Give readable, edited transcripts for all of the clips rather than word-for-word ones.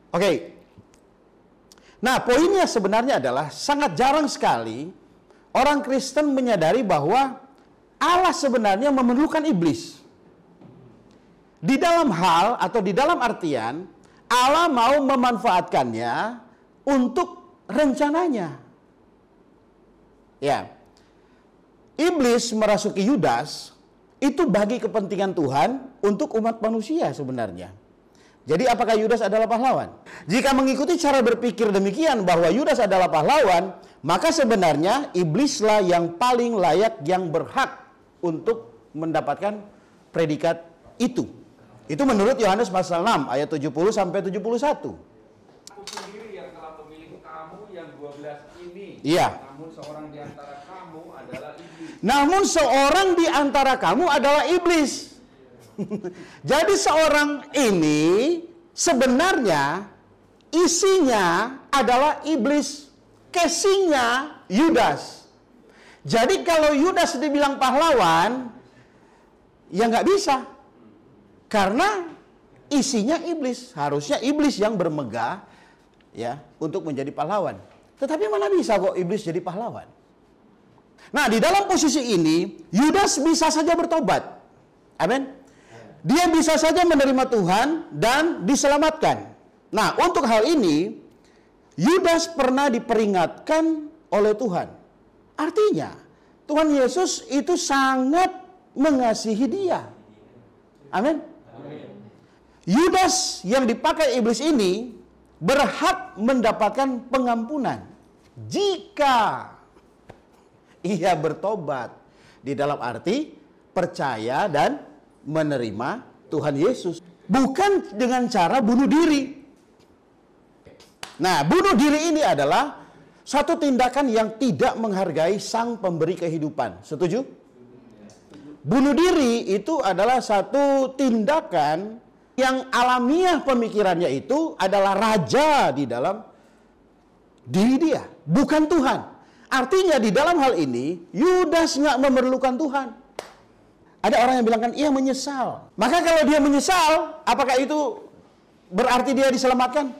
Oke. Nah, poinnya sebenarnya adalah sangat jarang sekali orang Kristen menyadari bahwa Allah sebenarnya memerlukan iblis. Di dalam hal atau di dalam artian Allah mau memanfaatkannya untuk rencananya. Ya. Iblis merasuki Yudas itu bagi kepentingan Tuhan untuk umat manusia sebenarnya. Jadi apakah Yudas adalah pahlawan? Jika mengikuti cara berpikir demikian bahwa Yudas adalah pahlawan, maka sebenarnya iblislah yang paling layak, yang berhak untuk mendapatkan predikat itu. Itu menurut Yohanes pasal 6 ayat 70 sampai 71. Aku sendiri yang telah memilih kamu yang 12 ini. Iya. Namun seorang di antara kamu adalah iblis. Namun seorang di antara kamu adalah iblis. Jadi seorang ini sebenarnya isinya adalah iblis, casingnya Yudas. Jadi kalau Yudas dibilang pahlawan, ya nggak bisa, karena isinya iblis. Harusnya iblis yang bermegah ya untuk menjadi pahlawan. Tetapi mana bisa kok iblis jadi pahlawan? Nah, di dalam posisi ini Yudas bisa saja bertobat. Amin. Dia bisa saja menerima Tuhan dan diselamatkan. Nah, untuk hal ini Yudas pernah diperingatkan oleh Tuhan. Artinya Tuhan Yesus itu sangat mengasihi dia. Amin. Yudas yang dipakai iblis ini berhak mendapatkan pengampunan jika ia bertobat, di dalam arti percaya dan menerima Tuhan Yesus, bukan dengan cara bunuh diri. Nah, bunuh diri ini adalah satu tindakan yang tidak menghargai sang pemberi kehidupan. Setuju? Bunuh diri itu adalah satu tindakan yang alamiah pemikirannya itu adalah raja di dalam diri dia, bukan Tuhan. Artinya di dalam hal ini Yudas nggak memerlukan Tuhan. Ada orang yang bilang kan ia menyesal. Maka kalau dia menyesal, apakah itu berarti dia diselamatkan?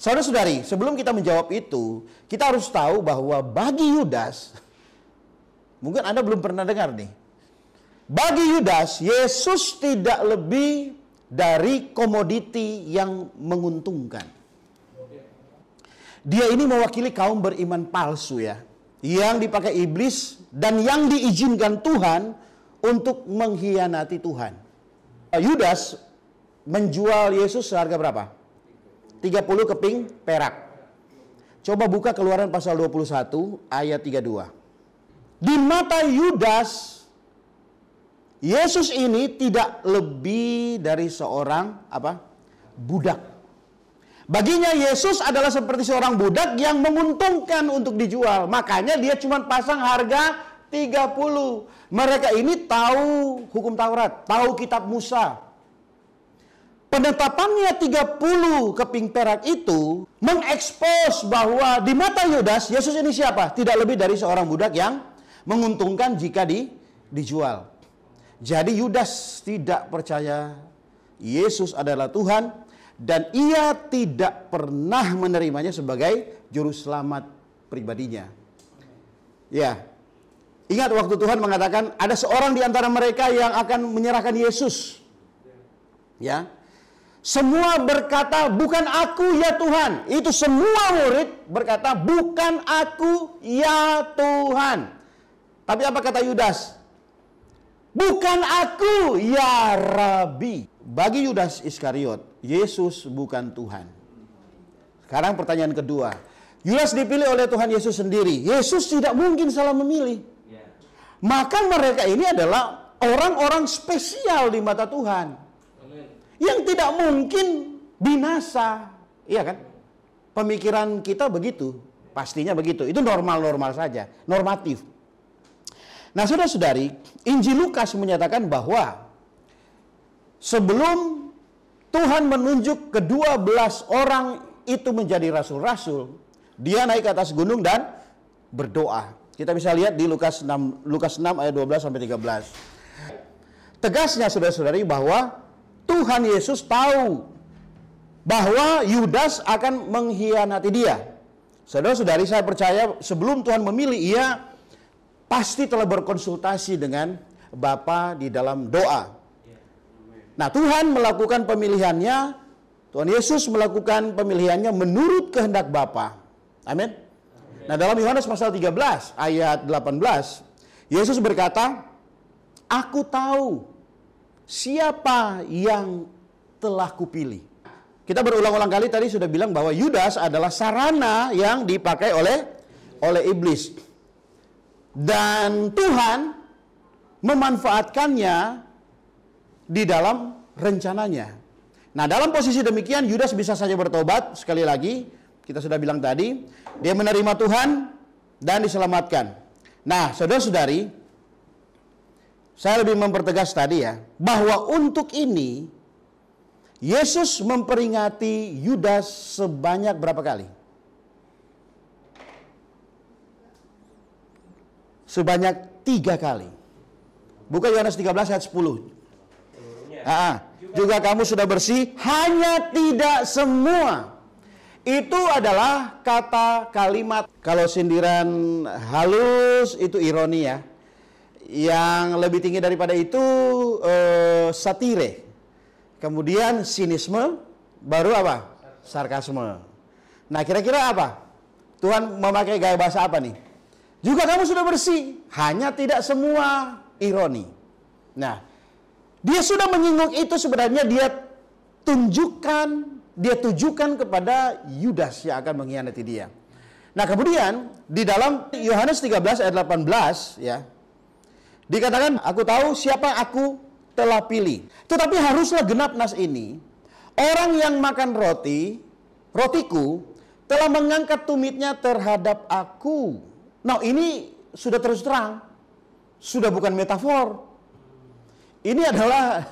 Saudara-saudari, sebelum kita menjawab itu, kita harus tahu bahwa bagi Yudas, mungkin Anda belum pernah dengar nih. Bagi Yudas, Yesus tidak lebih dari komoditi yang menguntungkan. Dia ini mewakili kaum beriman palsu ya, yang dipakai iblis dan yang diizinkan Tuhan untuk mengkhianati Tuhan. Yudas menjual Yesus seharga berapa? 30 keping perak. Coba buka Keluaran pasal 21 ayat 32. Di mata Yudas, Yesus ini tidak lebih dari seorang budak. Baginya Yesus adalah seperti seorang budak yang menguntungkan untuk dijual. Makanya dia cuma pasang harga 30. Mereka ini tahu hukum Taurat, tahu kitab Musa. Penetapannya 30 keping perak itu mengekspos bahwa di mata Yudas, Yesus ini siapa? Tidak lebih dari seorang budak yang menguntungkan jika dijual. Jadi Yudas tidak percaya Yesus adalah Tuhan. Dan ia tidak pernah menerimanya sebagai juru selamat pribadinya. Ya, ingat waktu Tuhan mengatakan ada seorang di antara mereka yang akan menyerahkan Yesus. Ya, semua berkata bukan aku ya Tuhan. Itu semua murid berkata bukan aku ya Tuhan. Tapi apa kata Yudas? Bukan aku ya Rabi. Bagi Yudas Iskariot, Yesus bukan Tuhan. Sekarang pertanyaan kedua. Yudas dipilih oleh Tuhan Yesus sendiri. Yesus tidak mungkin salah memilih. Maka mereka ini adalah orang-orang spesial di mata Tuhan. Yang tidak mungkin binasa. Iya kan? Pemikiran kita begitu. Pastinya begitu. Itu normal-normal saja. Normatif. Nah, saudara-saudari, Injil Lukas menyatakan bahwa sebelum Tuhan menunjuk ke-12 orang itu menjadi rasul-rasul, dia naik ke atas gunung dan berdoa. Kita bisa lihat di Lukas 6 ayat 12 sampai 13. Tegasnya saudara-saudari bahwa Tuhan Yesus tahu bahwa Yudas akan mengkhianati dia. Saudara-saudari, saya percaya sebelum Tuhan memilih, ia pasti telah berkonsultasi dengan Bapa di dalam doa. Nah, Tuhan melakukan pemilihannya, Tuhan Yesus melakukan pemilihannya menurut kehendak Bapa. Amin. Nah, dalam Yohanes pasal 13 ayat 18, Yesus berkata, "Aku tahu siapa yang telah kupilih." Kita berulang-ulang kali tadi sudah bilang bahwa Yudas adalah sarana yang dipakai oleh iblis. Dan Tuhan memanfaatkannya di dalam rencananya. Nah, dalam posisi demikian Yudas bisa saja bertobat. Sekali lagi, kita sudah bilang tadi, dia menerima Tuhan dan diselamatkan. Nah, saudara-saudari, saya lebih mempertegas tadi ya, bahwa untuk ini Yesus memperingati Yudas sebanyak berapa kali? Sebanyak 3 kali. Buka Yohanes 13 ayat 10. Juga kamu sudah bersih, hanya tidak semua. Itu adalah kata kalimat, kalau sindiran halus itu ironi ya. Yang lebih tinggi daripada itu satire. Kemudian sinisme, baru apa? Sarkasme. Nah, kira-kira apa? Tuhan memakai gaya bahasa apa nih? Juga kamu sudah bersih, hanya tidak semua, ironi. Nah, dia sudah menyinggung itu, sebenarnya dia tujukan kepada Yudas yang akan mengkhianati dia. Nah, kemudian di dalam Yohanes 13 ayat 18 ya, dikatakan, "Aku tahu siapa aku telah pilih." Tetapi haruslah genap nas ini. Orang yang makan rotiku telah mengangkat tumitnya terhadap aku. Nah, ini sudah terus terang. Sudah bukan metafor. Ini adalah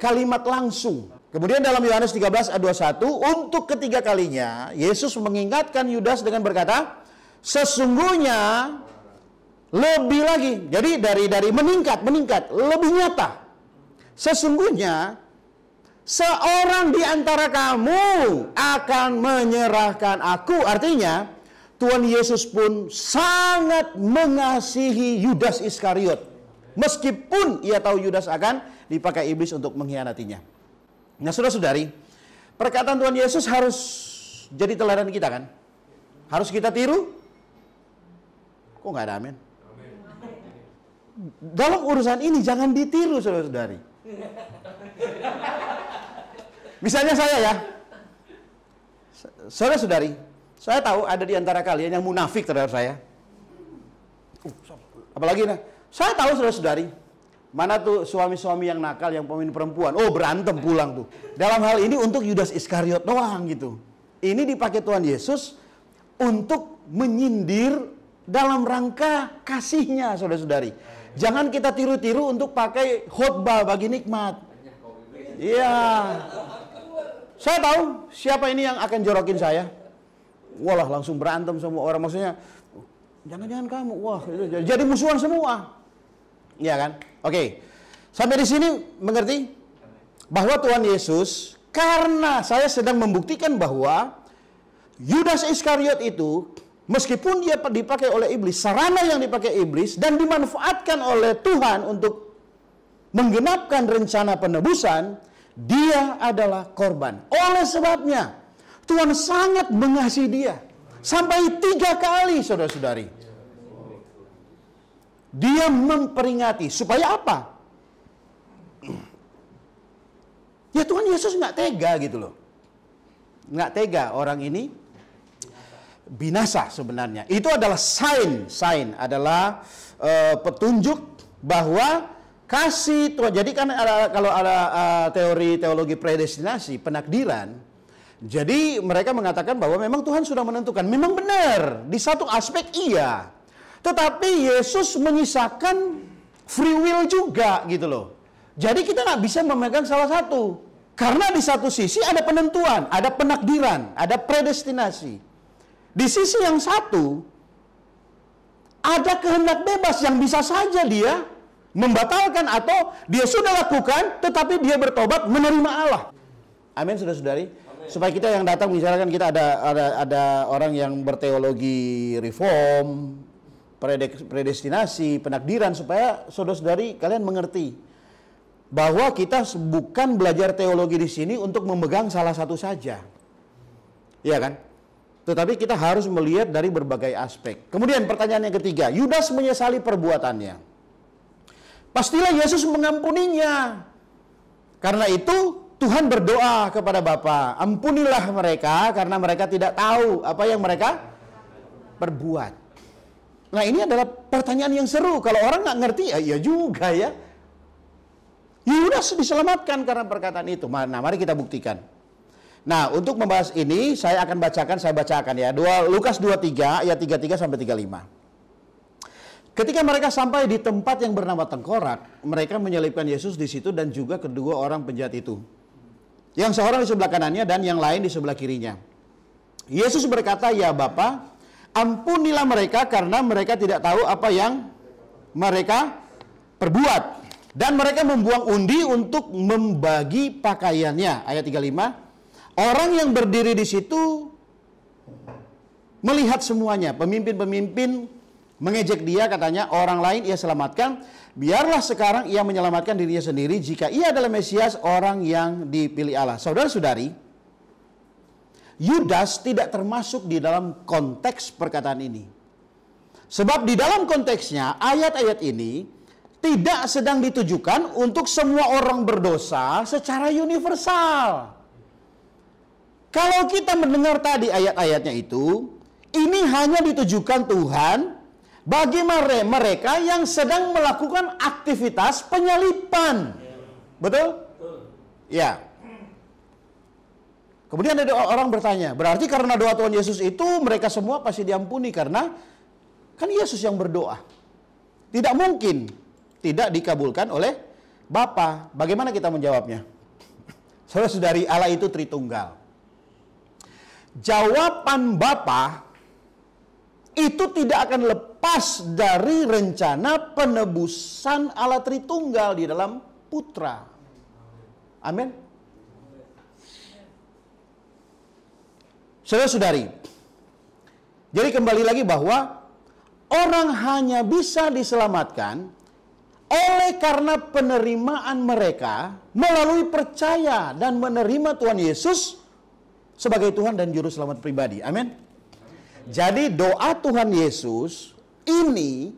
kalimat langsung. Kemudian dalam Yohanes 13 ayat 21, untuk ketiga kalinya Yesus mengingatkan Yudas dengan berkata, "Sesungguhnya lebih lagi." Jadi dari meningkat, lebih nyata. Sesungguhnya seorang di antara kamu akan menyerahkan aku. Artinya, Tuhan Yesus pun sangat mengasihi Yudas Iskariot. Meskipun ia tahu Yudas akan dipakai iblis untuk mengkhianatinya. Nah, saudara-saudari, perkataan Tuhan Yesus harus jadi teladan kita kan? Harus kita tiru? Kok nggak ada amin? Dalam urusan ini jangan ditiru, saudara-saudari. Misalnya saya ya, saudara-saudari, saya tahu ada di antara kalian yang munafik terhadap saya. Apalagi nah, saya tahu saudara-saudari, mana tuh suami-suami yang nakal, yang pemimpin perempuan, berantem pulang tuh. Dalam hal ini untuk Yudas Iskariot doang gitu. Ini dipakai Tuhan Yesus untuk menyindir dalam rangka kasihnya, saudara-saudari. Jangan kita tiru-tiru untuk pakai khotbah bagi nikmat. Iya. Saya tahu siapa ini yang akan jorokin saya. Walah, langsung berantem semua orang. Maksudnya, jangan-jangan kamu. Wah, jadi musuhan semua. Iya kan? Oke. Sampai di sini mengerti? Bahwa Tuhan Yesus, karena saya sedang membuktikan bahwa Yudas Iskariot itu, meskipun dia dipakai oleh iblis, sarana yang dipakai iblis, dan dimanfaatkan oleh Tuhan untuk menggenapkan rencana penebusan, dia adalah korban. Oleh sebabnya, Tuhan sangat mengasihi dia. Sampai 3 kali, saudara-saudari. Dia memperingati. Supaya apa? Ya Tuhan Yesus nggak tega gitu loh. Nggak tega orang ini binasa sebenarnya. Itu adalah sign adalah petunjuk bahwa kasih Tuhan. Jadi kan kalau ada teori teologi predestinasi, penakdiran, jadi mereka mengatakan bahwa memang Tuhan sudah menentukan. Memang benar, di satu aspek iya. Tetapi Yesus menyisakan free will juga gitu loh. Jadi kita nggak bisa memegang salah satu. Karena di satu sisi ada penentuan, ada penakdiran, ada predestinasi. Di sisi yang satu, ada kehendak bebas yang bisa saja dia membatalkan atau dia sudah lakukan, tetapi dia bertobat menerima Allah. Amin, saudara-saudari. Supaya kita yang datang, misalkan kita ada orang yang berteologi reform, predestinasi, penakdiran, supaya saudara-saudari kalian mengerti bahwa kita bukan belajar teologi di sini untuk memegang salah satu saja. Iya kan? Tetapi kita harus melihat dari berbagai aspek. Kemudian pertanyaan yang ketiga, Yudas menyesali perbuatannya. Pastilah Yesus mengampuninya. Karena itu Tuhan berdoa kepada Bapa, ampunilah mereka karena mereka tidak tahu apa yang mereka perbuat. Nah, ini adalah pertanyaan yang seru. Kalau orang nggak ngerti, ya iya juga ya. Yudas diselamatkan karena perkataan itu. Nah, mari kita buktikan. Nah, untuk membahas ini saya bacakan ya. Lukas 23 ayat 33 sampai 35. Ketika mereka sampai di tempat yang bernama Tengkorak, mereka menyelipkan Yesus di situ dan juga kedua orang penjahat itu. Yang seorang di sebelah kanannya dan yang lain di sebelah kirinya. Yesus berkata, "Ya Bapa, ampunilah mereka karena mereka tidak tahu apa yang mereka perbuat." Dan mereka membuang undi untuk membagi pakaiannya. Ayat 35. Orang yang berdiri di situ melihat semuanya. Pemimpin-pemimpin mengejek dia, katanya, orang lain ia selamatkan. Biarlah sekarang ia menyelamatkan dirinya sendiri jika ia adalah Mesias, orang yang dipilih Allah. Saudara-saudari, Yudas tidak termasuk di dalam konteks perkataan ini. Sebab di dalam konteksnya, ayat-ayat ini tidak sedang ditujukan untuk semua orang berdosa secara universal. Kalau kita mendengar tadi ayat-ayatnya itu, ini hanya ditujukan Tuhan bagi mereka yang sedang melakukan aktivitas penyalipan. Betul? Ya. Kemudian ada orang bertanya, berarti karena doa Tuhan Yesus itu mereka semua pasti diampuni karena kan Yesus yang berdoa. Tidak mungkin tidak dikabulkan oleh Bapa. Bagaimana kita menjawabnya? Saudara-saudari, Allah itu Tritunggal. Jawaban Bapa itu tidak akan lepas dari rencana penebusan Allah Tritunggal di dalam Putra. Amin. Saudara-saudari, jadi kembali lagi bahwa orang hanya bisa diselamatkan oleh karena penerimaan mereka melalui percaya dan menerima Tuhan Yesus sebagai Tuhan dan Juru Selamat pribadi. Amin. Jadi doa Tuhan Yesus ini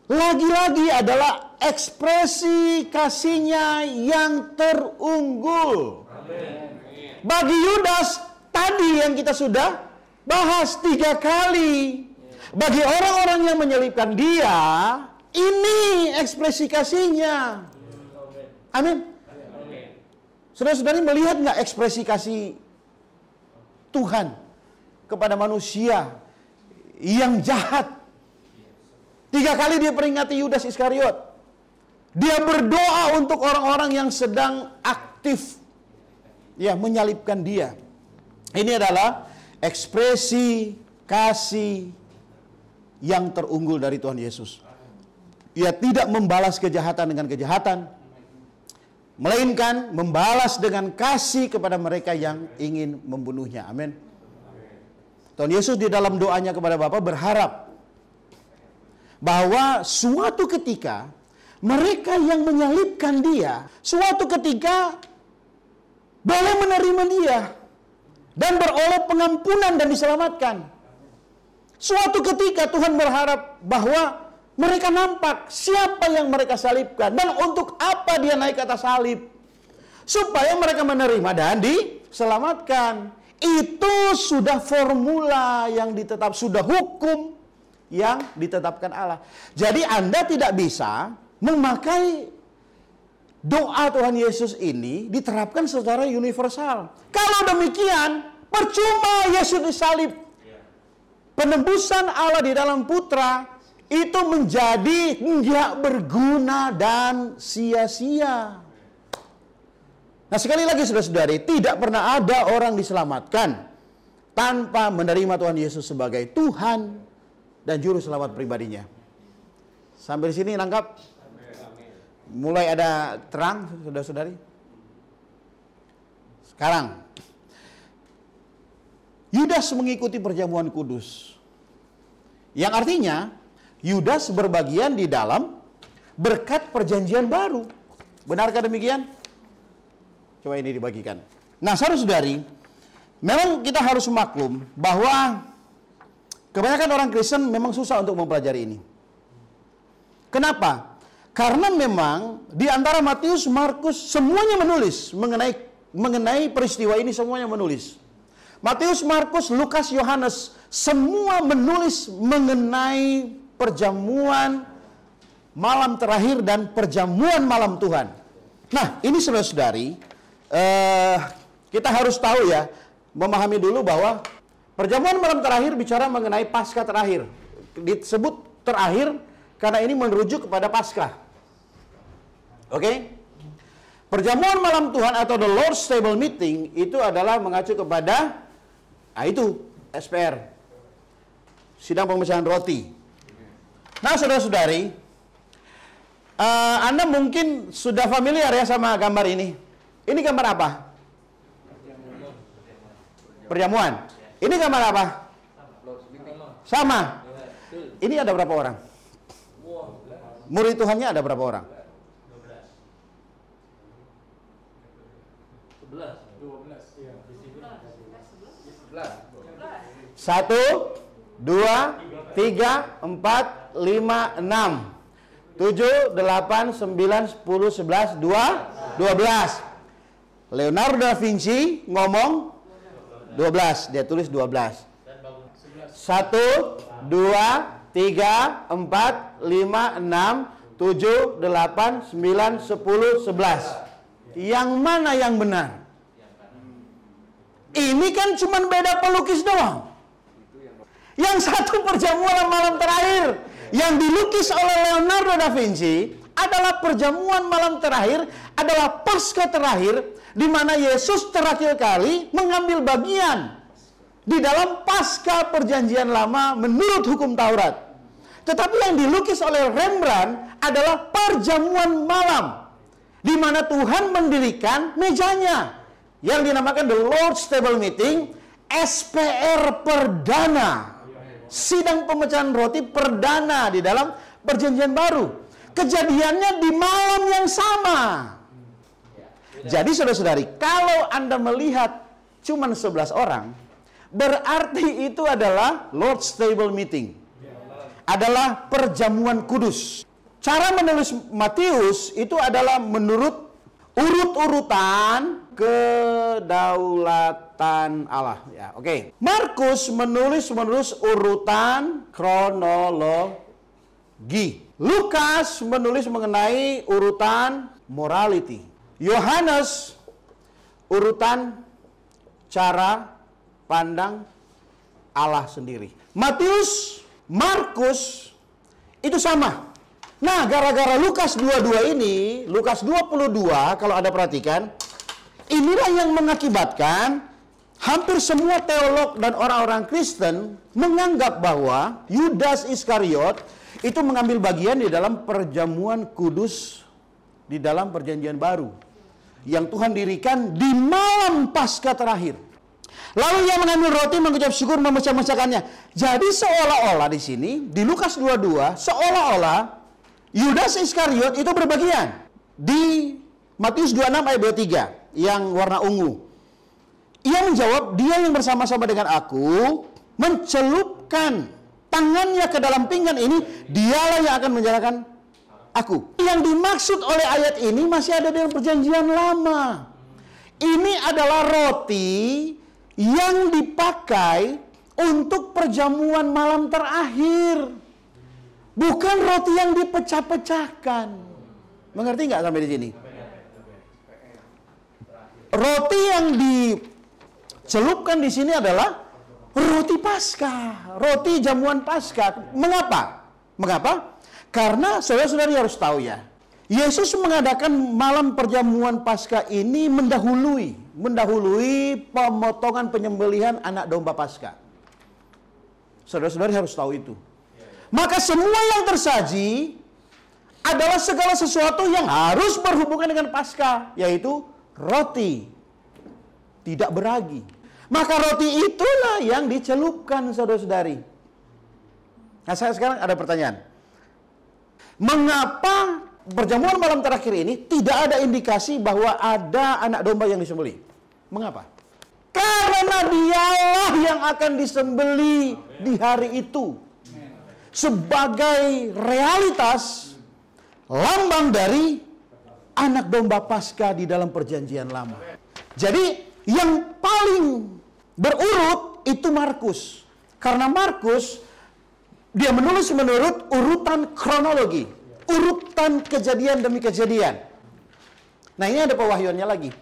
lagi-lagi adalah ekspresi kasihnya yang terunggul. Amen. Bagi Yudas tadi yang kita sudah bahas 3 kali. Bagi orang-orang yang menyelipkan dia, ini ekspresi kasihnya. Amin. Saudara-saudari melihat nggak ekspresi kasih Tuhan kepada manusia yang jahat? 3 kali dia peringati Yudas Iskariot. Dia berdoa untuk orang-orang yang sedang aktif ya menyalibkan dia. Ini adalah ekspresi kasih yang terunggul dari Tuhan Yesus. Ia tidak membalas kejahatan dengan kejahatan, melainkan membalas dengan kasih kepada mereka yang ingin membunuhnya. Amin. Tuhan Yesus di dalam doanya kepada Bapa berharap bahwa suatu ketika mereka yang menyalibkan dia, suatu ketika boleh menerima dia dan beroleh pengampunan dan diselamatkan. Suatu ketika Tuhan berharap bahwa mereka nampak siapa yang mereka salibkan dan untuk apa dia naik ke atas salib, supaya mereka menerima dan diselamatkan. Itu sudah formula yang sudah hukum yang ditetapkan Allah. Jadi Anda tidak bisa memakai doa Tuhan Yesus ini diterapkan secara universal. Kalau demikian, percuma Yesus disalib. Penebusan Allah di dalam Putra itu menjadi nggak berguna dan sia-sia. Nah, sekali lagi saudara-saudari, tidak pernah ada orang diselamatkan tanpa menerima Tuhan Yesus sebagai Tuhan dan Juru Selamat pribadinya. Sampai di sini lengkap? Mulai ada terang, saudara-saudari? Sekarang, Yudas mengikuti perjamuan kudus. Yang artinya, Yudas berbagian di dalam berkat perjanjian baru. Benarkah demikian? Coba ini dibagikan. Nah, saudara-saudari, memang kita harus maklum bahwa kebanyakan orang Kristen memang susah untuk mempelajari ini. Kenapa? Karena memang di antara Matius, Markus semuanya menulis mengenai peristiwa ini, semuanya menulis. Matius, Markus, Lukas, Yohanes semua menulis mengenai perjamuan malam terakhir dan perjamuan malam Tuhan. Nah, ini saudara-saudari, kita harus tahu ya, memahami dulu bahwa perjamuan malam terakhir bicara mengenai Paskah terakhir. Disebut terakhir karena ini merujuk kepada Paskah. Oke? Perjamuan malam Tuhan atau the Lord's Table Meeting itu adalah mengacu kepada itu SPR, sidang pemecahan roti. Nah, saudara-saudari, Anda mungkin sudah familiar ya sama gambar ini. Ini gambar apa? Perjamuan. Ini gambar apa? Sama. Ini ada berapa orang? Murid Tuhannya ada berapa orang? 1, 2, 3, 4, 5, 6, 7, 8, 9, 10, 11, 12. Leonardo da Vinci ngomong 12, dia tulis 12. 1, 2, 3, 4, 5, 6, 7, 8, 9, 10, 11. Yang mana yang benar? Ini kan cuma beda pelukis doang. Yang satu perjamuan malam terakhir yang dilukis oleh Leonardo da Vinci adalah perjamuan malam terakhir, adalah Paskah terakhir, di mana Yesus terakhir kali mengambil bagian di dalam Paskah perjanjian lama menurut hukum Taurat. Tetapi yang dilukis oleh Rembrandt adalah perjamuan malam, di mana Tuhan mendirikan mejanya yang dinamakan The Lord's Table Meeting, SPR perdana. Sidang pemecahan roti perdana di dalam perjanjian baru. Kejadiannya di malam yang sama. Jadi saudara-saudari, kalau Anda melihat cuma 11 orang, berarti itu adalah Lord's Table Meeting. Adalah perjamuan kudus. Cara menulis Matius itu adalah menurut urut-urutan kedaulatan Allah. Ya, oke. Markus menulis urutan kronologi. Lukas menulis mengenai urutan morality. Yohanes urutan cara pandang Allah sendiri. Matius, Markus itu sama. Nah, gara-gara Lukas 22 ini, Lukas 22 kalau Anda perhatikan, inilah yang mengakibatkan hampir semua teolog dan orang-orang Kristen menganggap bahwa Yudas Iskariot itu mengambil bagian di dalam perjamuan kudus di dalam perjanjian baru yang Tuhan dirikan di malam Paskah terakhir. Lalu ia mengambil roti, mengucap syukur, memecah-mecahkannya. Jadi seolah-olah di sini di Lukas 22 seolah-olah Yudas Iskariot itu berbagian. Di Matius 26 ayat 23 yang warna ungu. Ia menjawab, dia yang bersama-sama dengan aku mencelupkan tangannya ke dalam pinggan ini, dialah yang akan menyerahkan aku. Yang dimaksud oleh ayat ini masih ada dalam perjanjian lama. Ini adalah roti yang dipakai untuk perjamuan malam terakhir. Bukan roti yang dipecah-pecahkan. Mengerti nggak sampai di sini? Roti yang dicelupkan di sini adalah roti Paskah, roti jamuan Paskah. Mengapa? Karena saudara-saudari harus tahu ya, Yesus mengadakan malam perjamuan Paskah ini mendahului pemotongan penyembelihan anak domba Paskah. Saudara-saudari harus tahu itu. Maka semua yang tersaji adalah segala sesuatu yang harus berhubungan dengan Paskah, yaitu roti. tidak beragi. Maka roti itulah yang dicelupkan, saudara-saudari. Nah, sekarang ada pertanyaan. Mengapa perjamuan malam terakhir ini tidak ada indikasi bahwa ada anak domba yang disembelih? Mengapa? Karena dialah yang akan disembelih di hari itu. Sebagai realitas lambang dari anak domba Paskah di dalam perjanjian lama. Jadi yang paling berurut itu Markus. Karena Markus dia menulis menurut urutan kronologi, urutan kejadian demi kejadian. Nah, ini ada pewahyuannya lagi.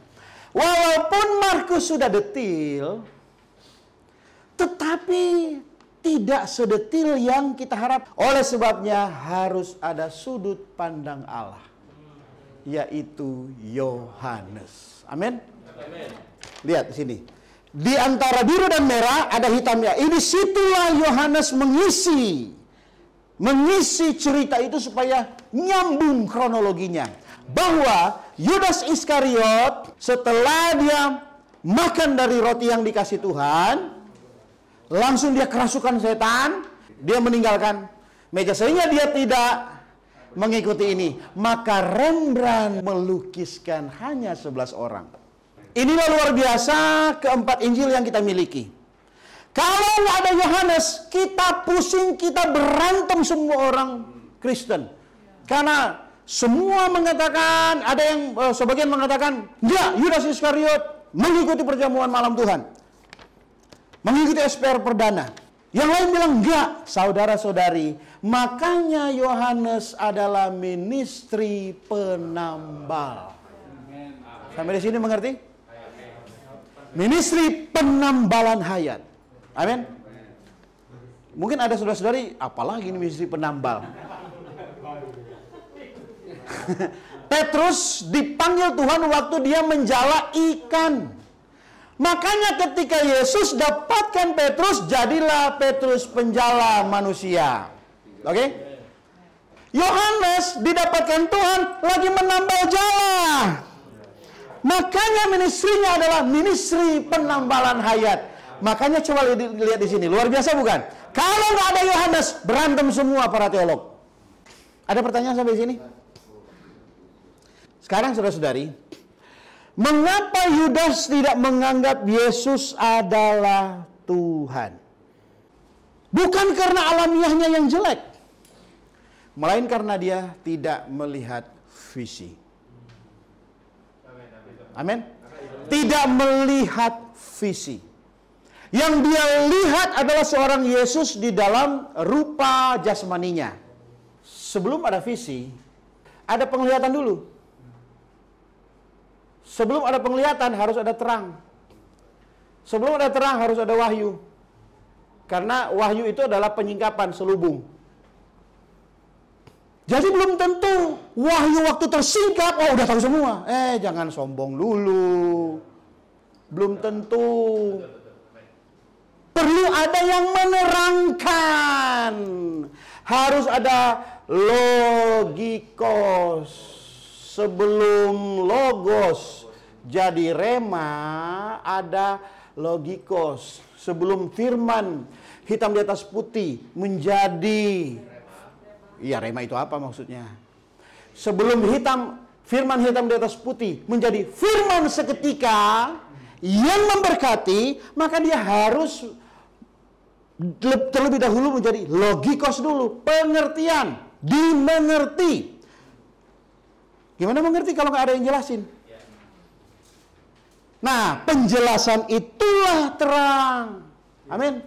Walaupun Markus sudah detil, tetapi tidak sedetil yang kita harap. Oleh sebabnya harus ada sudut pandang Allah, yaitu Yohanes. Amin. Lihat di sini. Di antara biru dan merah ada hitamnya. Ini situlah Yohanes mengisi cerita itu supaya nyambung kronologinya. Bahwa Yudas Iskariot setelah dia makan dari roti yang dikasih Tuhan, langsung dia kerasukan setan, dia meninggalkan meja sehingga dia tidak mengikuti ini. Maka Rembrandt melukiskan hanya 11 orang. Inilah luar biasa keempat Injil yang kita miliki. Kalau nggak ada Yohanes, kita pusing, kita berantem semua orang Kristen. Karena semua mengatakan, ada yang sebagian mengatakan, enggak, Yudas Iskariot mengikuti perjamuan malam Tuhan. Mengikuti SPR perdana. Yang lain bilang enggak, saudara-saudari. Makanya Yohanes adalah ministry penambal. Sampai di sini mengerti? Ministry penambalan hayat. Amin. Mungkin ada saudara-saudari, apalagi ini ministry penambal. Petrus dipanggil Tuhan waktu dia menjala ikan. Makanya ketika Yesus dapatkan Petrus, jadilah Petrus penjala manusia. Oke? Yohanes didapatkan Tuhan lagi menambal jala. Makanya ministrinya adalah ministry penambalan hayat. Makanya coba lihat di sini, luar biasa bukan? Kalau nggak ada Yohanes, berantem semua para teolog. Ada pertanyaan sampai sini? Sekarang saudara-saudari, mengapa Yudas tidak menganggap Yesus adalah Tuhan? Bukan karena alamiahnya yang jelek, melainkan karena dia tidak melihat visi. Amin. Tidak melihat visi. Yang dia lihat adalah seorang Yesus di dalam rupa jasmaninya. Sebelum ada visi, ada penglihatan dulu. Sebelum ada penglihatan harus ada terang. Sebelum ada terang harus ada wahyu. Karena wahyu itu adalah penyingkapan selubung. Jadi belum tentu wahyu waktu tersingkap, oh udah tahu semua. Jangan sombong dulu. Belum tentu. Perlu ada yang menerangkan. Harus ada logikos. Sebelum logos jadi rema, ada logikos. Sebelum firman hitam di atas putih menjadi, iya, rema itu apa maksudnya? Sebelum firman hitam di atas putih menjadi firman seketika yang memberkati, maka dia harus terlebih dahulu menjadi logikos dulu, pengertian, dimengerti. Gimana mengerti kalau nggak ada yang jelasin? Nah, penjelasan itulah terang. Amin.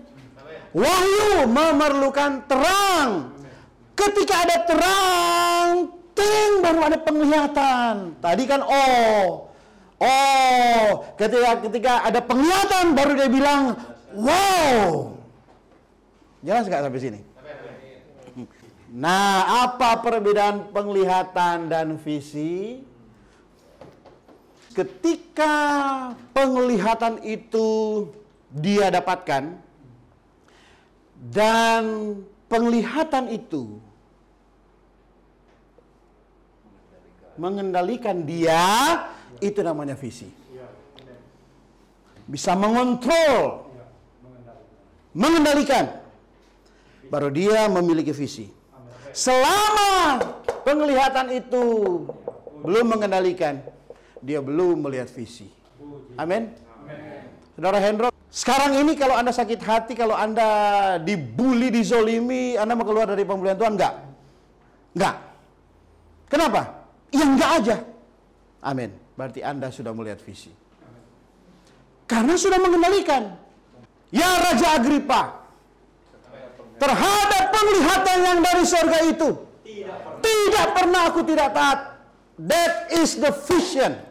Wahyu memerlukan terang. Ketika ada terang, baru ada penglihatan. Tadi kan ketika ada penglihatan baru dia bilang, wow. Jelas nggak sampai sini? Nah, apa perbedaan penglihatan dan visi? Ketika penglihatan itu dia dapatkan dan penglihatan itu mengendalikan dia, itu namanya visi. bisa mengontrol, mengendalikan, baru dia memiliki visi. Selama penglihatan itu belum mengendalikan, dia belum melihat visi. Amin. Saudara Hendro, sekarang ini kalau Anda sakit hati, kalau Anda dibully, dizolimi, Anda mau keluar dari pembulian Tuhan? Enggak. Enggak. Kenapa? Ya enggak aja. Amin. Berarti Anda sudah melihat visi. Karena sudah mengendalikan. Ya Raja Agripa, terhadap penglihatan yang dari surga itu, tidak pernah aku tidak taat. That is the vision.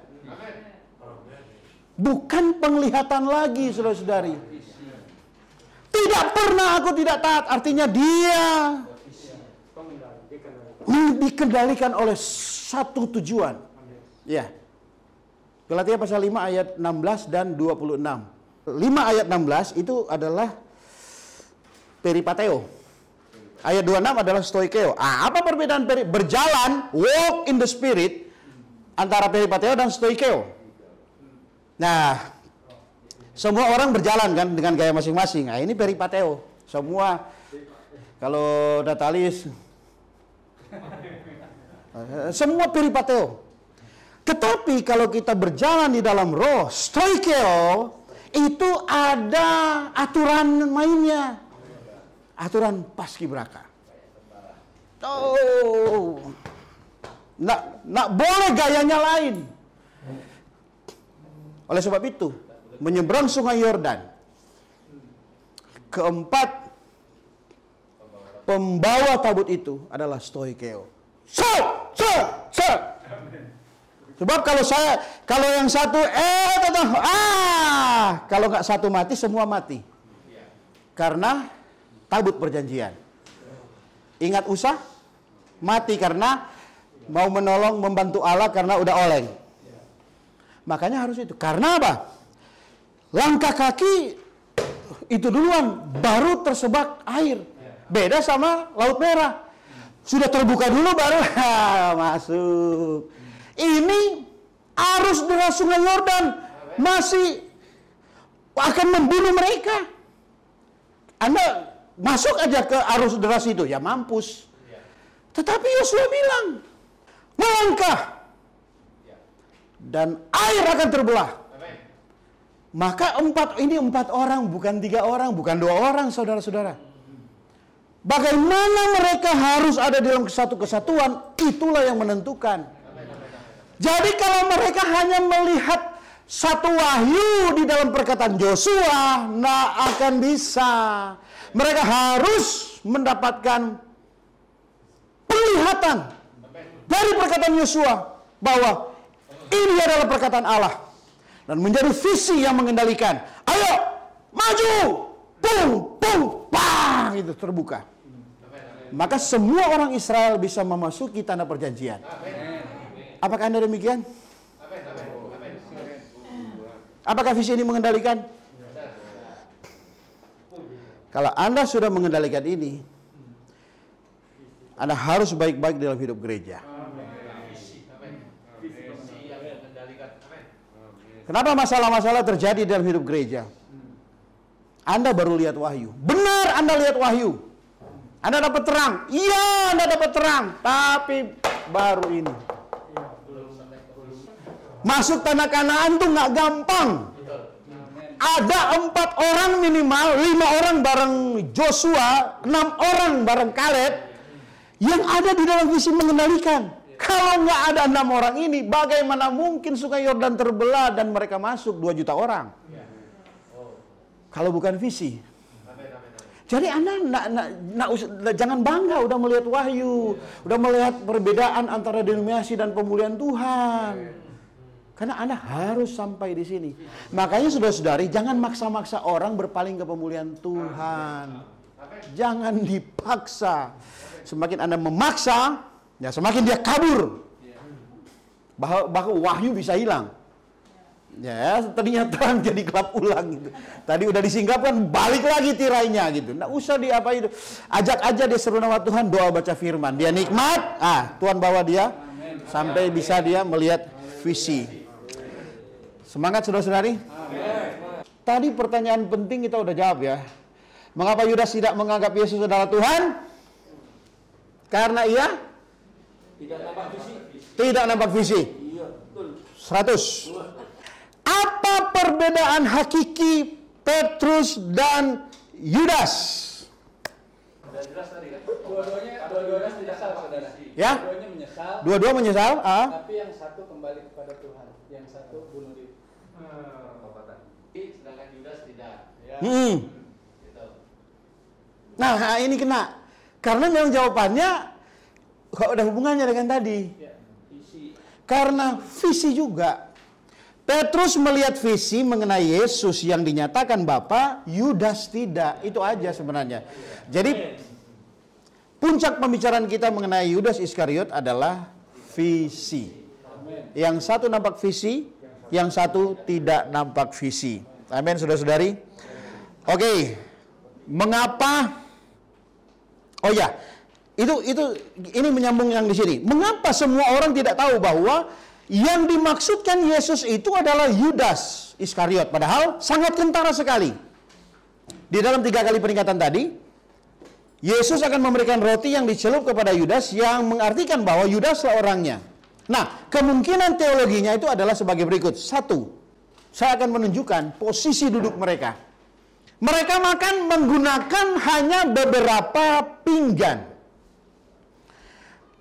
Bukan penglihatan lagi, saudara-saudari. Tidak pernah aku tidak taat. Artinya dia dikendalikan oleh satu tujuan. Ya. Galatia pasal 5 ayat 16 dan 26. 5 ayat 16 itu adalah peripateo. Ayat 26 adalah stoikeo. Apa perbedaan berjalan, walk in the spirit, antara peripateo dan stoikeo? Nah, semua orang berjalan kan dengan gaya masing-masing. Nah, ini peripateo. Semua, kalau Natalis, semua peripateo. Tetapi kalau kita berjalan di dalam roh, stoikeo, itu ada aturan mainnya. Aturan paskibraka. Oh, nak boleh gayanya lain. Oleh sebab itu, menyeberang sungai Yordan, keempat pembawa tabut itu adalah stoikeo. Sebab kalau yang satu, kalau nggak satu mati, semua mati. Karena tabut perjanjian. Ingat Usa? Mati karena mau menolong, membantu Allah karena udah oleng. Makanya harus itu. Karena apa? Langkah kaki itu duluan, baru tersebak air. Beda sama Laut Merah. Sudah terbuka dulu baru masuk. Ini arus deras sungai Yordan masih akan membunuh mereka. Anda masuk aja ke arus deras itu, ya mampus. Tetapi Yosua bilang, melangkah dan air akan terbelah. Maka empat orang, bukan 3 orang, bukan 2 orang, saudara-saudara. Bagaimana mereka harus ada dalam satu kesatuan, itulah yang menentukan. Jadi kalau mereka hanya melihat satu wahyu di dalam perkataan Yosua, nggak akan bisa. Mereka harus mendapatkan penglihatan dari perkataan Yosua bahwa ini adalah perkataan Allah dan menjadi visi yang mengendalikan. Ayo, maju, pung, pung, pang, itu terbuka. Maka semua orang Israel bisa memasuki tanah perjanjian. Apakah Anda demikian? Apakah visi ini mengendalikan? Kalau Anda sudah mengendalikan ini, Anda harus baik-baik dalam hidup gereja. Kenapa masalah-masalah terjadi dalam hidup gereja? Anda baru lihat wahyu. Benar Anda lihat wahyu. Anda dapat terang. Iya, Anda dapat terang. Tapi baru ini. Masuk tanah Kanaan tuh nggak gampang. Ada 4 orang minimal, 5 orang bareng Joshua, 6 orang bareng Kaleb, yang ada di dalam visi mengendalikan. Kalau nggak ada 6 orang ini, bagaimana mungkin sungai Yordan terbelah dan mereka masuk 2 juta orang? Kalau bukan visi. Jadi Anda jangan bangga udah melihat wahyu, udah melihat perbedaan antara denominasi dan pemulihan Tuhan. Karena Anda harus sampai di sini. Makanya saudara-saudari, jangan maksa-maksa orang berpaling ke pemulihan Tuhan. Jangan dipaksa. Semakin Anda memaksa, ya semakin dia kabur. Bahkan wahyu bisa hilang. Ya, tadinya terang jadi gelap ulang gitu. Tadi udah disingkapkan, balik lagi tirainya gitu. Nggak usah diapa itu. Ajak aja dia seru nama Tuhan, doa baca firman. Dia nikmat, Tuhan bawa dia sampai bisa dia melihat visi. Semangat saudara-saudari. Tadi pertanyaan penting kita udah jawab ya. Mengapa Yudas tidak menganggap Yesus adalah Tuhan? Karena ia Tidak nampak visi. tidak nampak visi. Iya, betul. 100. Apa perbedaan hakiki Petrus dan Yudas? Sudah jelas tadi kan? Dua-duanya menyesal, saudara. Ya? Dua-duanya menyesal, Dua-dua menyesal. tapi yang satu kembali kepada Tuhan, yang satu bunuh diri. Sedangkan Yudas tidak. Ya. Gitu. Nah, ini kena. Karena memang jawabannya kok ada hubungannya dengan tadi. Ya. Visi. Karena visi juga. Petrus melihat visi mengenai Yesus yang dinyatakan Bapa, Yudas tidak. Itu aja sebenarnya. Jadi puncak pembicaraan kita mengenai Yudas Iskariot adalah visi. Yang satu nampak visi, yang satu tidak nampak visi. Amin, saudara-saudari. Oke. Mengapa? Oh ya, ini menyambung yang di sini. Mengapa semua orang tidak tahu bahwa yang dimaksudkan Yesus itu adalah Yudas Iskariot, padahal sangat kentara sekali. Di dalam 3 kali peringatan tadi, Yesus akan memberikan roti yang dicelup kepada Yudas yang mengartikan bahwa Yudaslah orangnya. Nah, kemungkinan teologinya itu adalah sebagai berikut. 1, saya akan menunjukkan posisi duduk mereka. Mereka makan menggunakan hanya beberapa pinggan.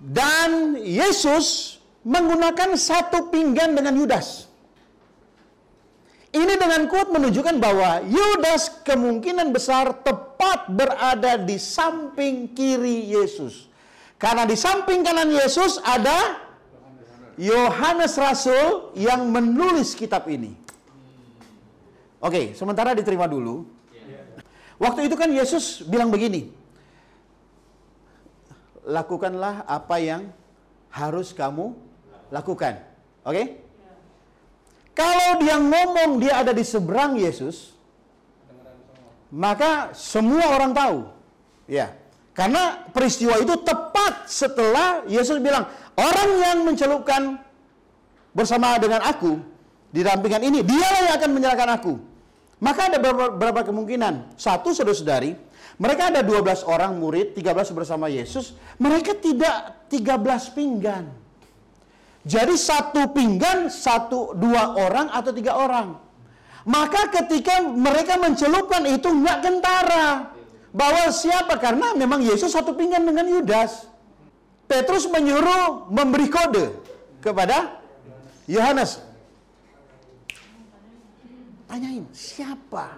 Dan Yesus menggunakan 1 pinggan dengan Yudas. Ini dengan kuat menunjukkan bahwa Yudas kemungkinan besar tepat berada di samping kiri Yesus. Karena di samping kanan Yesus ada Yohanes Rasul yang menulis kitab ini. Oke, sementara diterima dulu. Waktu itu kan Yesus bilang begini, lakukanlah apa yang harus kamu lakukan. Oke? Kalau dia ngomong dia ada di seberang Yesus, maka semua orang tahu. Ya. Karena peristiwa itu tepat setelah Yesus bilang, orang yang mencelupkan bersama dengan aku di dampingan ini, dialah yang akan menyerahkan aku. Maka ada beberapa kemungkinan. 1, saudara-saudari, mereka ada 12 orang murid, 13 bersama Yesus. Mereka tidak 13 pinggan. Jadi 1 pinggan, 2 orang atau 3 orang. Maka ketika mereka mencelupkan itu nggak kentara. Bahwa siapa? Karena memang Yesus 1 pinggan dengan Yudas. Petrus menyuruh memberi kode kepada Yohanes. Tanyain, siapa?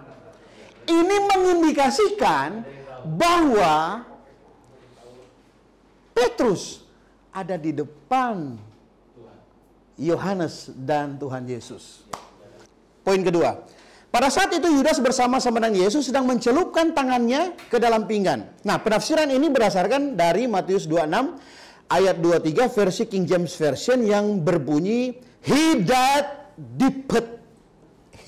Ini mengindikasikan bahwa Petrus ada di depan Yohanes dan Tuhan Yesus. Poin kedua, pada saat itu Yudas bersama-sama dengan Yesus sedang mencelupkan tangannya ke dalam pinggan. Nah, penafsiran ini berdasarkan dari Matius 26 ayat 23 versi King James Version yang berbunyi, He that dipped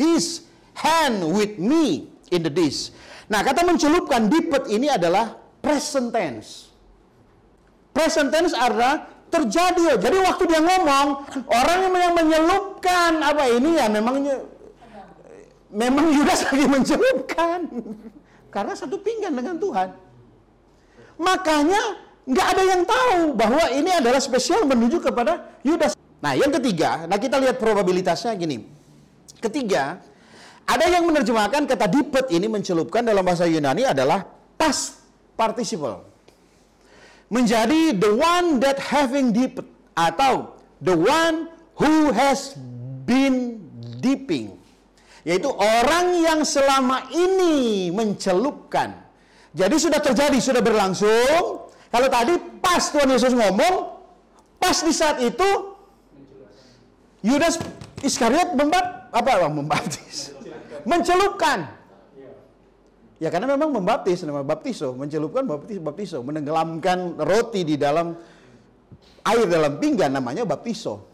his hand with me in the dish. Nah, kata mencelupkan, dipped ini adalah present tense. Present tense adalah terjadi. Jadi waktu dia ngomong, orang yang menyelupkan apa ini ya memang Yudas lagi mencelupkan. Karena 1 pinggan dengan Tuhan. Makanya nggak ada yang tahu bahwa ini adalah spesial menuju kepada Yudas. Nah, yang ketiga, kita lihat probabilitasnya gini. Ketiga, ada yang menerjemahkan kata dipped ini mencelupkan dalam bahasa Yunani adalah past participle. Menjadi the one that having dipped atau the one who has been dipping. Yaitu orang yang selama ini mencelupkan. Jadi sudah terjadi, sudah berlangsung. Kalau tadi pas Tuhan Yesus ngomong, pas di saat itu Yudas Iskariot membaptis. Mencelupkan. Ya karena memang membaptis, nama baptiso, mencelupkan baptiso, menenggelamkan roti di dalam air dalam pinggan namanya baptiso.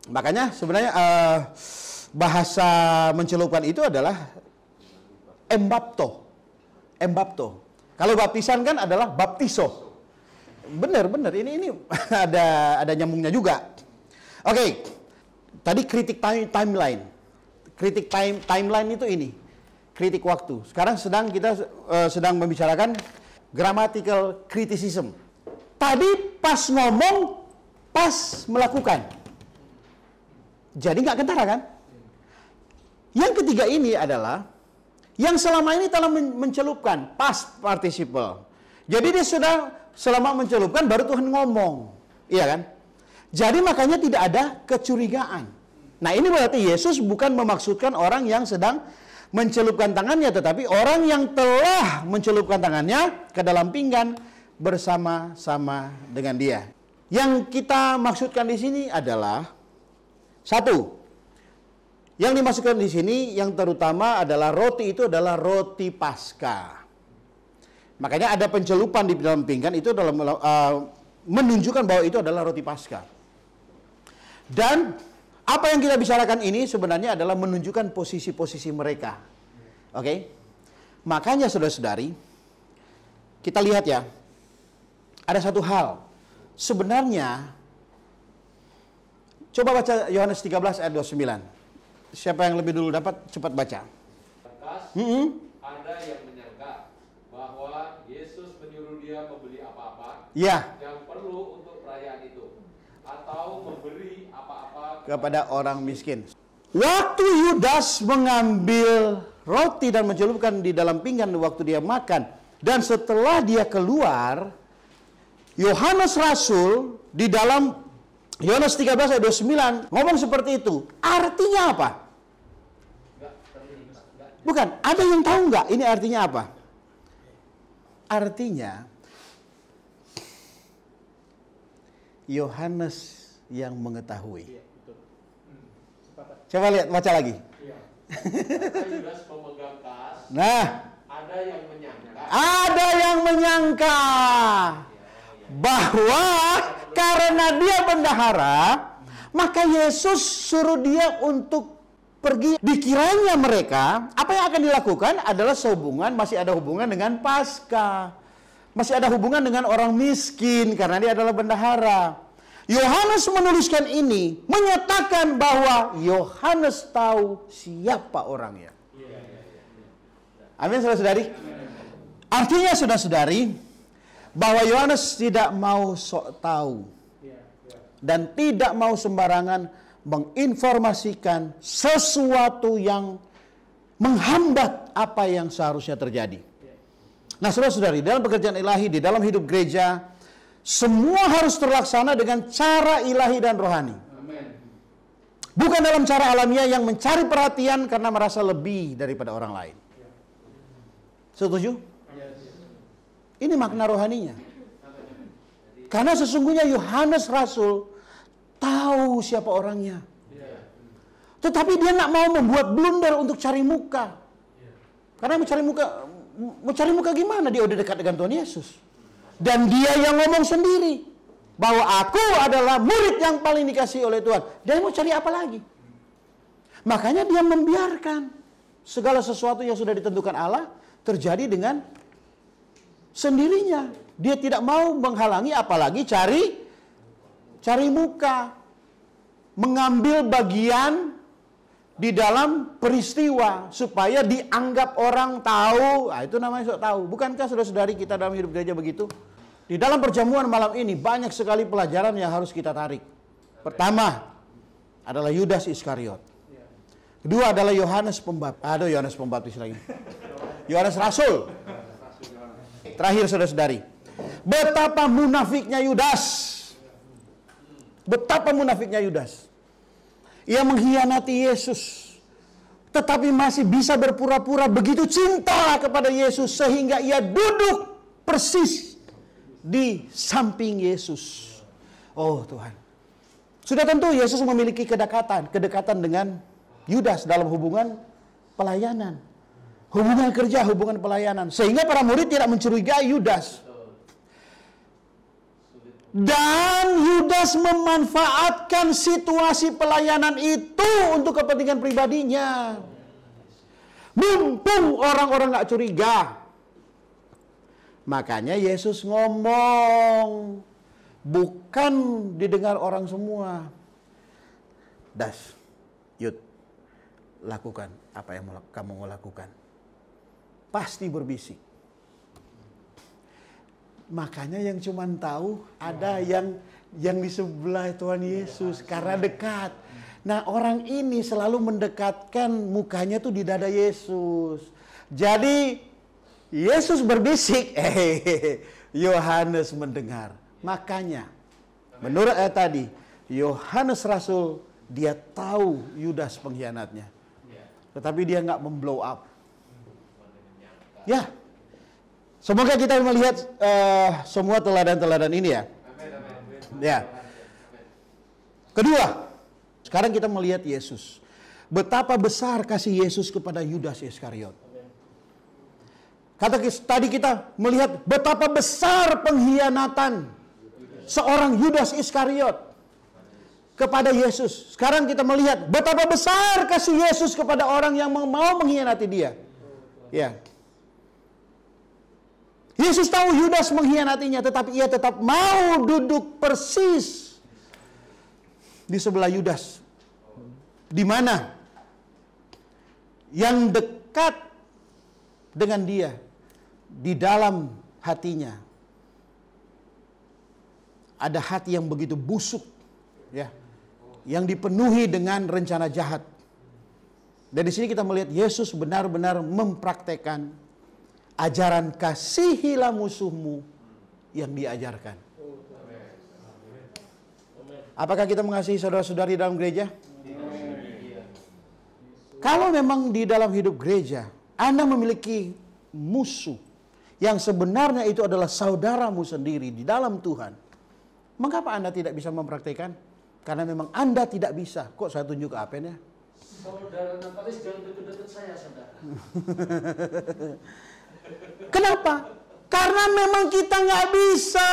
Makanya sebenarnya bahasa mencelupkan itu adalah embapto. Kalau baptisan kan adalah baptiso. Benar, ini ada nyambungnya juga. Oke. Tadi kritik timeline. Kritik timeline itu ini. Kritik waktu. Sekarang kita sedang membicarakan grammatical criticism. Tadi pas ngomong, pas melakukan. Jadi nggak kentara kan? Yang ketiga ini adalah yang selama ini telah mencelupkan past participle. Jadi dia sudah selama mencelupkan baru Tuhan ngomong. Iya kan? Jadi makanya tidak ada kecurigaan. Nah ini berarti Yesus bukan memaksudkan orang yang sedang mencelupkan tangannya, tetapi orang yang telah mencelupkan tangannya ke dalam pinggan bersama-sama dengan dia. Yang kita maksudkan di sini adalah satu. Yang dimaksudkan di sini yang terutama adalah roti itu adalah roti Paskah. Makanya ada pencelupan di dalam pinggan itu dalam menunjukkan bahwa itu adalah roti Paskah. Dan apa yang kita bicarakan ini sebenarnya adalah menunjukkan posisi-posisi mereka. Oke? Makanya saudara-saudari, kita lihat ya. Ada satu hal. Sebenarnya coba baca Yohanes 13 ayat 29. Siapa yang lebih dulu dapat cepat baca. Ada yang menyangka bahwa Yesus menyuruh dia membeli apa-apa Ya. yang perlu untuk perayaan itu, atau memberi apa-apa Kepada orang miskin. Waktu Yudas mengambil roti dan mencelupkan di dalam pinggan waktu dia makan, dan setelah dia keluar, Yohanes Rasul di dalam Yohanes 13 ayat 29 ngomong seperti itu. Artinya apa? Bukan, ada yang tahu nggak ini artinya apa? Artinya Yohanes yang mengetahui. Coba lihat, baca lagi. Yudas memegang tas. Nah, Ada yang menyangka ada yang menyangka bahwa karena dia bendahara, maka Yesus suruh dia untuk pergi. Dikiranya mereka, apa yang akan dilakukan adalah masih ada hubungan dengan Paskah. Masih ada hubungan dengan orang miskin karena dia adalah bendahara. Yohanes menuliskan ini menyatakan bahwa Yohanes tahu siapa orangnya. Amin, saudara-saudari. Artinya, saudara-saudari, bahwa Yohanes tidak mau sok tahu dan tidak mau sembarangan menginformasikan sesuatu yang menghambat apa yang seharusnya terjadi. Nah, saudara-saudari, dalam pekerjaan ilahi, di dalam hidup gereja, semua harus terlaksana dengan cara ilahi dan rohani. Bukan dalam cara alamiah yang mencari perhatian karena merasa lebih daripada orang lain. Setuju? Ini makna rohaninya. Karena sesungguhnya Yohanes Rasul tahu siapa orangnya. Tetapi dia tidak mau membuat blunder untuk cari muka. Karena mau cari muka gimana? Dia udah dekat dengan Tuhan Yesus. Dan dia yang ngomong sendiri bahwa aku adalah murid yang paling dikasihi oleh Tuhan. Dia mau cari apa lagi? Makanya dia membiarkan segala sesuatu yang sudah ditentukan Allah terjadi dengan sendirinya. Dia tidak mau menghalangi, apalagi cari muka, mengambil bagian di dalam peristiwa supaya dianggap orang tahu. Itu namanya sok tahu. Bukankah saudara-saudari kita dalam hidup gereja begitu? Di dalam perjamuan malam ini banyak sekali pelajaran yang harus kita tarik. Pertama adalah Yudas Iskariot. Kedua adalah Yohanes Pembaptis. Yohanes Pembaptis lagi. Yohanes Rasul. Terakhir, saudara-saudari, betapa munafiknya Yudas. Betapa munafiknya Yudas. Ia mengkhianati Yesus, tetapi masih bisa berpura-pura begitu cinta kepada Yesus sehingga ia duduk persis di samping Yesus. Oh Tuhan. Sudah tentu Yesus memiliki kedekatan dengan Yudas dalam hubungan pelayanan. Hubungan kerja, hubungan pelayanan. Sehingga para murid tidak mencurigai Yudas. Dan Yudas memanfaatkan situasi pelayanan itu untuk kepentingan pribadinya. Mumpung orang-orang gak curiga. Makanya Yesus ngomong. Bukan didengar orang semua. Das, Yud, lakukan apa yang kamu mau lakukan. Pasti berbisik. Makanya yang cuman tahu ada yang di sebelah Tuhan Yesus karena dekat. Nah, orang ini selalu mendekatkan mukanya tuh di dada Yesus. Jadi Yesus berbisik, Yohanes mendengar. Makanya menurut ayat tadi, Yohanes Rasul dia tahu Yudas pengkhianatnya. Tetapi dia nggak memblow up. Ya. Semoga kita melihat semua teladan-teladan ini ya. Ya. Kedua, sekarang kita melihat Yesus. Betapa besar kasih Yesus kepada Yudas Iskariot. Tadi kita melihat betapa besar pengkhianatan seorang Yudas Iskariot kepada Yesus. Sekarang kita melihat betapa besar kasih Yesus kepada orang yang mau mengkhianati dia. Ya. Yesus tahu Yudas mengkhianatinya, tetapi ia tetap mau duduk persis di sebelah Yudas. Di mana yang dekat dengan dia di dalam hatinya ada hati yang begitu busuk, ya, yang dipenuhi dengan rencana jahat. Dan di sini kita melihat Yesus benar-benar mempraktekkan ajaran kasihilah musuhmu yang diajarkan. Apakah kita mengasihi saudara-saudari dalam gereja? Kalau memang di dalam hidup gereja Anda memiliki musuh yang sebenarnya itu adalah saudaramu sendiri di dalam Tuhan, mengapa Anda tidak bisa mempraktikkan? Karena memang Anda tidak bisa. Kok saya tunjuk ke Apen ya? Saudara Natalis jangan deket-deket saya, saudara. Kenapa? Karena memang kita nggak bisa.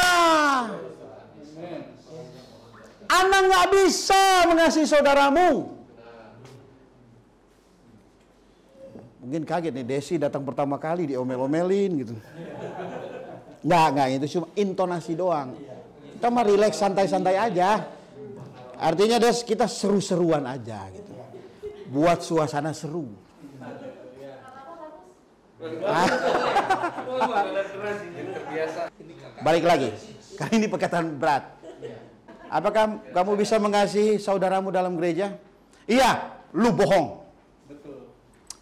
Anda nggak bisa mengasihi saudaramu. Mungkin kaget nih, Desi datang pertama kali diomel-omelin gitu. Nggak, itu cuma intonasi doang. Kita mah relax, santai-santai aja. Artinya Des, kita seru-seruan aja gitu. Buat suasana seru. Balik lagi, kali ini perkataan berat. Apakah kamu bisa mengasihi saudaramu dalam gereja? Iya, lu bohong.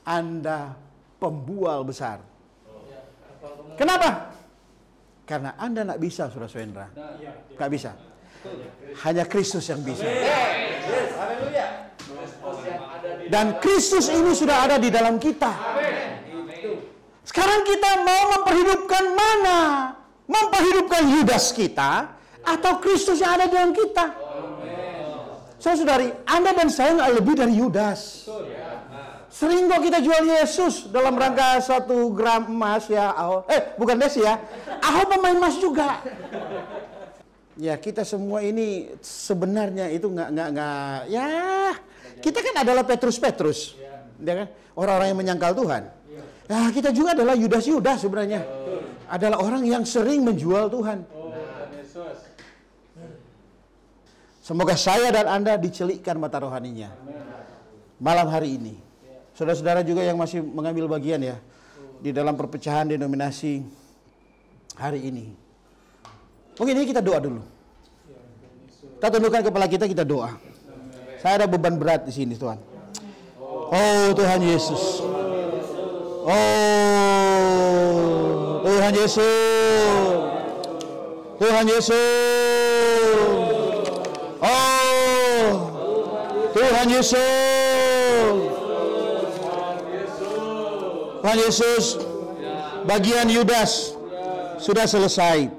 Anda pembual besar. Kenapa? Karena Anda tidak bisa, Saudara Swendra. Nggak bisa. Hanya Kristus yang bisa. Dan Kristus ini sudah ada di dalam kita. Sekarang kita mau memperhidupkan mana? Memperhidupkan Yudas kita atau Kristus yang ada di dalam kita? Saudari, Anda dan saya nggak lebih dari Yudas. Sering kok kita jual Yesus dalam rangka 1 gram emas ya. Bukan Desi ya. Ahok pemain emas juga. Ya, kita semua ini sebenarnya itu nggak ya. Kita kan adalah Petrus, ya kan? Orang-orang yang menyangkal Tuhan. Nah, kita juga adalah Yudas sebenarnya. Adalah orang yang sering menjual Tuhan. Semoga saya dan Anda dicelikkan mata rohaninya malam hari ini. Saudara-saudara juga yang masih mengambil bagian ya di dalam perpecahan denominasi hari ini. Mungkin ini kita doa dulu. Kita tundukkan kepala kita doa. Saya ada beban berat di sini, Tuhan. Oh Tuhan Yesus. Oh Tuhan Yesus. Tuhan Yesus. Oh Tuhan Yesus. Tuhan Yesus, bagian Yudas sudah selesai.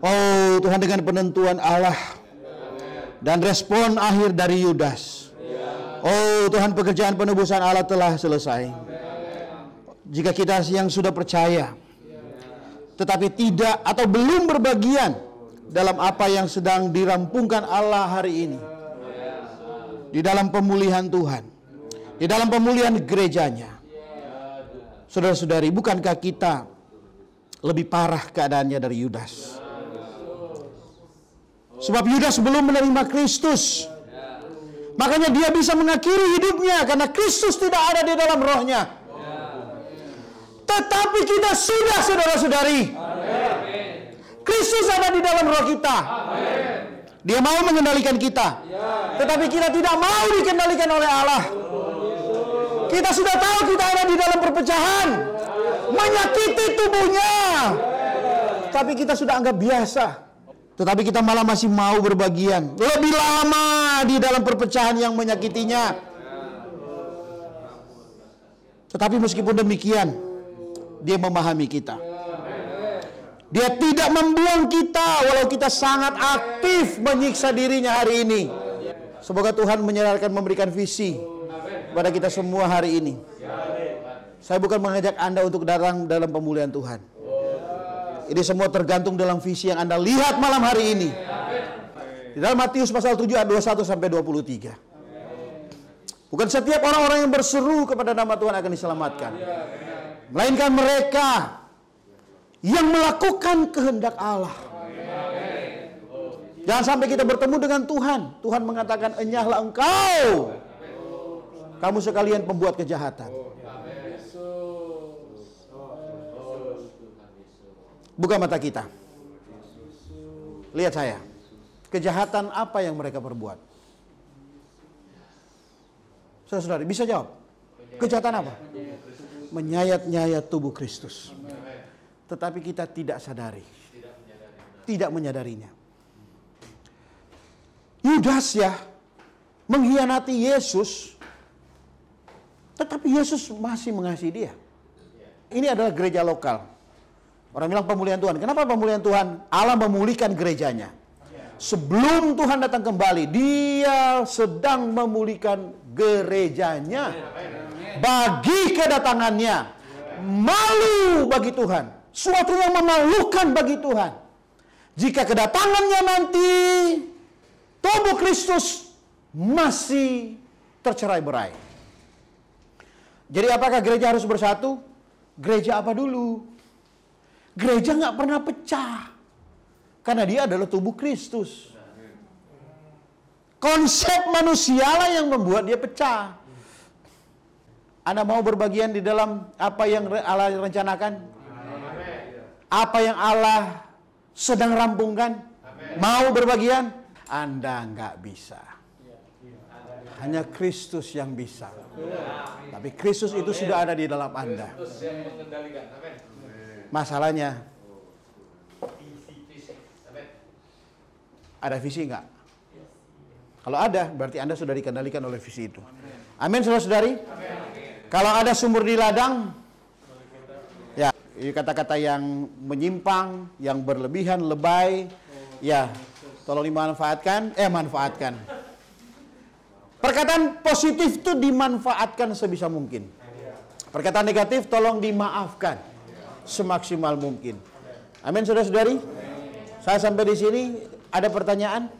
Oh Tuhan, dengan penentuan Allah dan respon akhir dari Yudas. Oh Tuhan, pekerjaan penebusan Allah telah selesai. Jika kita yang sudah percaya, tetapi tidak atau belum berbagian dalam apa yang sedang dirampungkan Allah hari ini, di dalam pemulihan Tuhan, di dalam pemulihan gerejanya, saudara-saudari, bukankah kita lebih parah keadaannya dari Yudas? Sebab Yudas belum menerima Kristus. Makanya dia bisa mengakhiri hidupnya karena Kristus tidak ada di dalam rohnya. Tetapi kita sudah, saudara-saudari. Kristus ada di dalam roh kita. Dia mau mengendalikan kita. Tetapi kita tidak mau dikendalikan oleh Allah. Kita sudah tahu kita ada di dalam perpecahan. Menyakiti tubuhnya. Tapi kita sudah anggap biasa. Tetapi kita malah masih mau berbagian. Lebih lama di dalam perpecahan yang menyakitinya. Tetapi meskipun demikian, dia memahami kita. Dia tidak membuang kita walau kita sangat aktif menyiksa dirinya hari ini. Semoga Tuhan menyerahkan memberikan visi kepada kita semua hari ini. Saya bukan mengajak Anda untuk datang dalam pemulihan Tuhan. Ini semua tergantung dalam visi yang Anda lihat malam hari ini. Di dalam Matius pasal 7 ayat 21 sampai 23. Bukan setiap orang-orang yang berseru kepada nama Tuhan akan diselamatkan. Melainkan mereka yang melakukan kehendak Allah. Jangan sampai kita bertemu dengan Tuhan. Tuhan mengatakan, enyahlah engkau, kamu sekalian pembuat kejahatan. Buka mata kita. Lihat saya. Kejahatan apa yang mereka perbuat? Saudara-saudari, bisa jawab? Kejahatan apa? Menyayat-nyayat tubuh Kristus. Tetapi kita tidak sadari. Tidak menyadarinya. Yudas ya mengkhianati Yesus. Tetapi Yesus masih mengasihi dia. Ini adalah gereja lokal. Orang bilang pemulihan Tuhan. Kenapa pemulihan Tuhan? Allah memulihkan gerejanya. Sebelum Tuhan datang kembali, dia sedang memulihkan gerejanya. Bagi kedatangannya. Malu bagi Tuhan. Suatu yang memalukan bagi Tuhan. Jika kedatangannya nanti, tubuh Kristus masih tercerai-berai. Jadi apakah gereja harus bersatu? Gereja apa dulu? Gereja nggak pernah pecah. Karena dia adalah tubuh Kristus. Konsep manusialah yang membuat dia pecah. Anda mau berbagian di dalam apa yang Allah rencanakan? Apa yang Allah sedang rampungkan? Mau berbagian? Anda nggak bisa. Hanya Kristus yang bisa. Tapi Kristus itu sudah ada di dalam Anda. Masalahnya, ada visi enggak? Kalau ada, berarti Anda sudah dikendalikan oleh visi itu. Amin, saudara-saudari. Kalau ada sumur di ladang, ya, kata-kata yang menyimpang, yang berlebihan, lebay, ya, tolong dimanfaatkan, manfaatkan. Perkataan positif itu dimanfaatkan sebisa mungkin. Perkataan negatif tolong dimaafkan semaksimal mungkin. Amin, saudara-saudari. Saya sampai di sini. Ada pertanyaan?